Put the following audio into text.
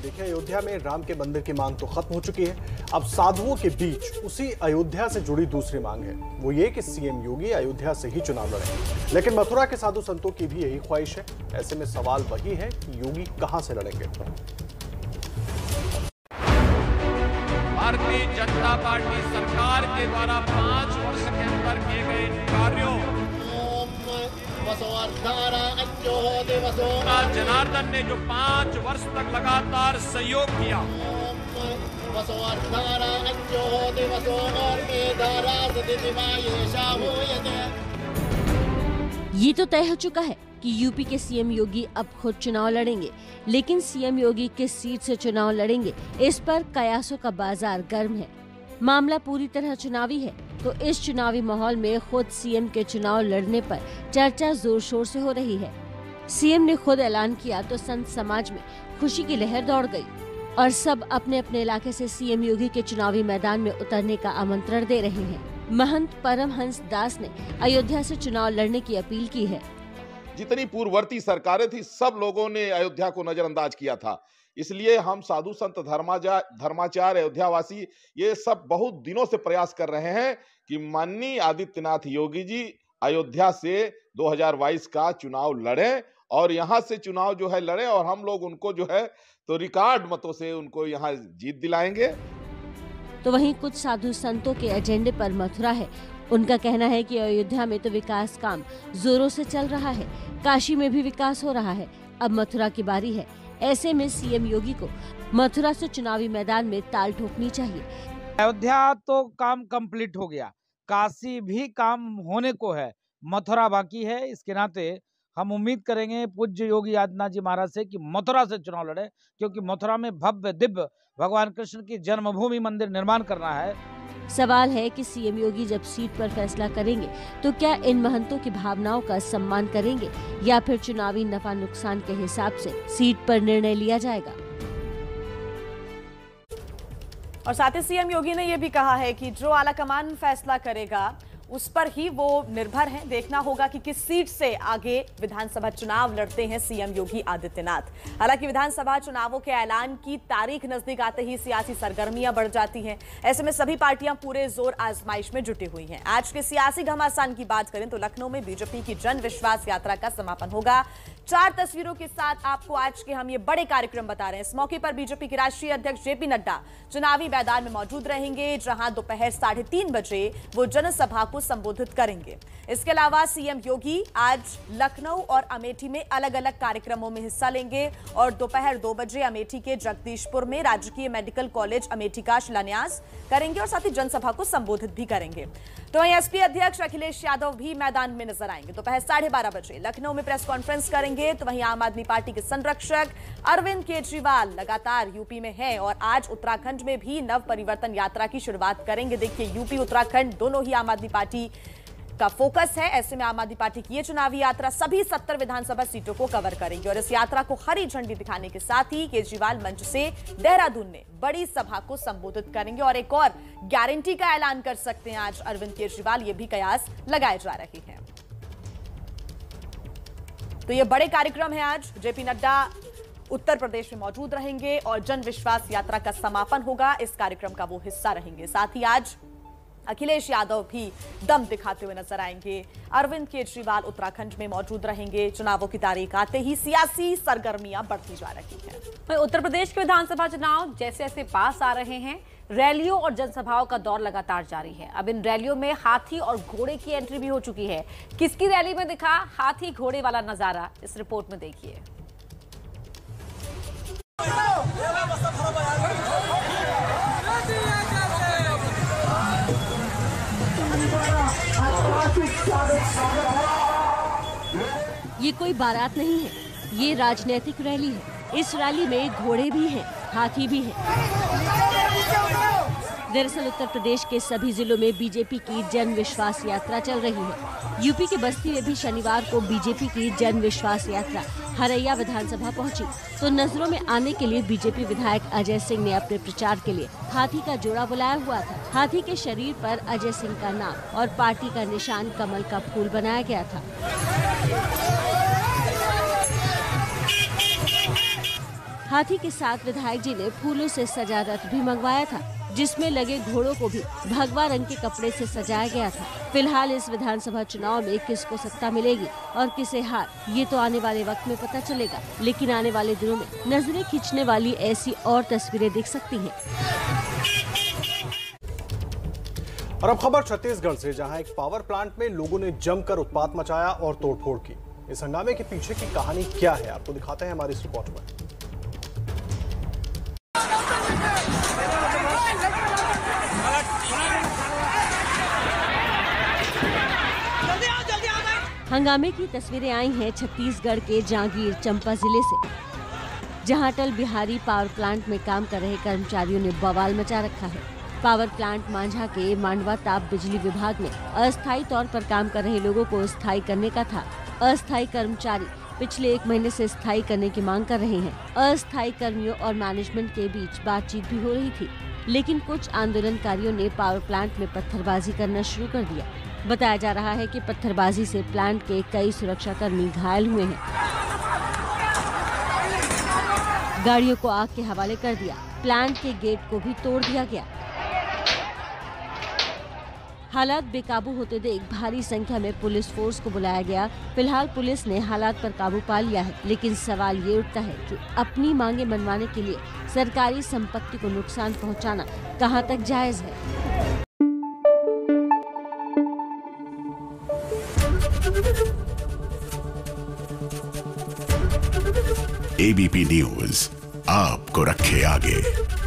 देखिए, अयोध्या में राम के मंदिर की मांग तो खत्म हो चुकी है। अब साधुओं के बीच उसी अयोध्या से जुड़ी दूसरी मांग है, वो ये कि सीएम योगी अयोध्या से ही चुनाव लड़ें। लेकिन मथुरा के साधु संतों की भी यही ख्वाहिश है। ऐसे में सवाल वही है कि योगी कहां से लड़ेंगे। भारतीय जनता पार्टी सरकार के द्वारा 5 वर्ष के अंदर किए गए कार्यों, जनार्दन ने जो 5 वर्ष तक लगातार सहयोग किया, ये तो तय हो चुका है कि यूपी के सीएम योगी अब खुद चुनाव लड़ेंगे, लेकिन सीएम योगी किस सीट से चुनाव लड़ेंगे, इस पर कयासों का बाजार गर्म है। मामला पूरी तरह चुनावी है, तो इस चुनावी माहौल में खुद सीएम के चुनाव लड़ने पर चर्चा जोर शोर से हो रही है। सीएम ने खुद ऐलान किया तो संत समाज में खुशी की लहर दौड़ गई और सब अपने अपने इलाके से सीएम योगी के चुनावी मैदान में उतरने का आमंत्रण दे रहे हैं। महंत परमहंस दास ने अयोध्या से चुनाव लड़ने की अपील की है। जितनी पूर्ववर्ती सरकारें थी, सब लोगों ने अयोध्या को नजरअंदाज किया था। इसलिए हम साधु संत धर्माचार्य अयोध्यावासी ये सब बहुत दिनों से प्रयास कर रहे हैं कि माननीय आदित्यनाथ योगी जी अयोध्या से 2022 का चुनाव लड़ें और यहाँ से चुनाव जो है लड़ें और हम लोग उनको जो है तो रिकॉर्ड मतों से उनको यहाँ जीत दिलाएंगे। तो वहीं कुछ साधु संतों के एजेंडे पर मथुरा है। उनका कहना है कि अयोध्या में तो विकास काम जोरों से चल रहा है, काशी में भी विकास हो रहा है, अब मथुरा की बारी है। ऐसे में सीएम योगी को मथुरा से चुनावी मैदान में ताल ठोकनी चाहिए। अयोध्या तो काम कंप्लीट हो गया, काशी भी काम होने को है, मथुरा बाकी है। इसके नाते हम उम्मीद करेंगे पूज्य योगी आदित्यनाथ जी महाराज से कि मथुरा से चुनाव लड़े, क्योंकि मथुरा में भव्य दिव्य भगवान कृष्ण की जन्मभूमि मंदिर निर्माण करना है। सवाल है कि सीएम योगी जब सीट पर फैसला करेंगे तो क्या इन महंतों की भावनाओं का सम्मान करेंगे या फिर चुनावी नफा नुकसान के हिसाब से सीट पर निर्णय लिया जाएगा। और साथ ही सीएम योगी ने यह भी कहा है कि जो आलाकमान फैसला करेगा उस पर ही वो निर्भर है। देखना होगा कि किस सीट से आगे विधानसभा चुनाव लड़ते हैं सीएम योगी आदित्यनाथ। हालांकि विधानसभा चुनावों के ऐलान की तारीख नजदीक आते ही सियासी सरगर्मियां बढ़ जाती हैं। ऐसे में सभी पार्टियां पूरे जोर आजमाइश में जुटी हुई हैं। आज के सियासी घमासान की बात करें तो लखनऊ में बीजेपी की जन विश्वास यात्रा का समापन होगा। 4 तस्वीरों के साथ आपको आज के हम ये बड़े कार्यक्रम बता रहे हैं। इस मौके पर बीजेपी के राष्ट्रीय अध्यक्ष जेपी नड्डा चुनावी मैदान में मौजूद रहेंगे, जहां दोपहर 3:30 बजे वो जनसभा को संबोधित करेंगे। इसके अलावा सीएम योगी आज लखनऊ और अमेठी में अलग अलग कार्यक्रमों में हिस्सा लेंगे और दोपहर 2 बजे अमेठी के जगदीशपुर में राजकीय मेडिकल कॉलेज अमेठी का शिलान्यास करेंगे और साथ ही जनसभा को संबोधित भी करेंगे। तो एसपी अध्यक्ष अखिलेश यादव भी मैदान में नजर आएंगे। दोपहर 12:30 बजे लखनऊ में प्रेस कॉन्फ्रेंस करेंगे। तो वहीं आम आदमी पार्टी के संरक्षक अरविंद केजरीवाल लगातार यूपी में हैं और आज उत्तराखंड में भी नव परिवर्तन यात्रा की शुरुआत करेंगे। देखिए, यूपी उत्तराखंड दोनों ही आम आदमी पार्टी का फोकस है। ऐसे में आम आदमी पार्टी की ये चुनावी यात्रा सभी 70 विधानसभा सीटों को कवर करेगी और इस यात्रा को हरी झंडी दिखाने के साथ ही केजरीवाल मंच से देहरादून में बड़ी सभा को संबोधित करेंगे और एक और गारंटी का ऐलान कर सकते हैं आज अरविंद केजरीवाल। ये भी कयास लगाए जा रहे हैं। तो ये बड़े कार्यक्रम है। आज जेपी नड्डा उत्तर प्रदेश में मौजूद रहेंगे और जन विश्वास यात्रा का समापन होगा। इस कार्यक्रम का वो हिस्सा रहेंगे। साथ ही आज अखिलेश यादव भी दम दिखाते हुए नजर आएंगे। अरविंद केजरीवाल उत्तराखंड में मौजूद रहेंगे। चुनावों की तारीख आते ही सियासी सरगर्मियां बढ़ती जा रही हैं। उत्तर प्रदेश के विधानसभा चुनाव जैसे जैसे पास आ रहे हैं, रैलियों और जनसभाओं का दौर लगातार जारी है। अब इन रैलियों में हाथी और घोड़े की एंट्री भी हो चुकी है। किसकी रैली में दिखा हाथी घोड़े वाला नजारा, इस रिपोर्ट में देखिए। ये कोई बारात नहीं है, ये राजनीतिक रैली है। इस रैली में घोड़े भी हैं, हाथी भी हैं। दरअसल उत्तर प्रदेश के सभी जिलों में बीजेपी की जन विश्वास यात्रा चल रही है। यूपी के बस्ती में भी शनिवार को बीजेपी की जन विश्वास यात्रा हरैया विधानसभा पहुंची। तो नजरों में आने के लिए बीजेपी विधायक अजय सिंह ने अपने प्रचार के लिए हाथी का जोड़ा बुलाया हुआ था। हाथी के शरीर पर अजय सिंह का नाम और पार्टी का निशान कमल का फूल बनाया गया था। हाथी के साथ विधायक जी ने फूलों से सजा रथ भी मंगवाया था, जिसमें लगे घोड़ों को भी भगवा रंग के कपड़े से सजाया गया था। फिलहाल इस विधानसभा चुनाव में किसको सत्ता मिलेगी और किसे हार, ये तो आने वाले वक्त में पता चलेगा। लेकिन आने वाले दिनों में नजरें खींचने वाली ऐसी और तस्वीरें दिख सकती हैं। और अब खबर छत्तीसगढ़ से, जहां एक पावर प्लांट में लोगों ने जमकर उत्पात मचाया और तोड़फोड़ की। इस हंगामे के पीछे की कहानी क्या है, आपको दिखाते हैं हमारी इस रिपोर्ट में। हंगामे की तस्वीरें आई हैं छत्तीसगढ़ के जांगीर चंपा जिले से, जहां अटल बिहारी पावर प्लांट में काम कर रहे कर्मचारियों ने बवाल मचा रखा है। पावर प्लांट मांझा के मांडवा ताप बिजली विभाग में अस्थायी तौर पर काम कर रहे लोगों को स्थायी करने का था। अस्थायी कर्मचारी पिछले 1 महीने से स्थायी करने की मांग कर रहे हैं। अस्थायी कर्मियों और मैनेजमेंट के बीच बातचीत भी हो रही थी, लेकिन कुछ आंदोलनकारियों ने पावर प्लांट में पत्थरबाजी करना शुरू कर दिया। बताया जा रहा है कि पत्थरबाजी से प्लांट के कई सुरक्षाकर्मी घायल हुए हैं। गाड़ियों को आग के हवाले कर दिया, प्लांट के गेट को भी तोड़ दिया गया। हालात बेकाबू होते देख भारी संख्या में पुलिस फोर्स को बुलाया गया। फिलहाल पुलिस ने हालात पर काबू पा लिया है, लेकिन सवाल ये उठता है कि अपनी मांगे मनवाने के लिए सरकारी संपत्ति को नुकसान पहुंचाना कहां तक जायज है। एबीपी न्यूज आपको रखे आगे।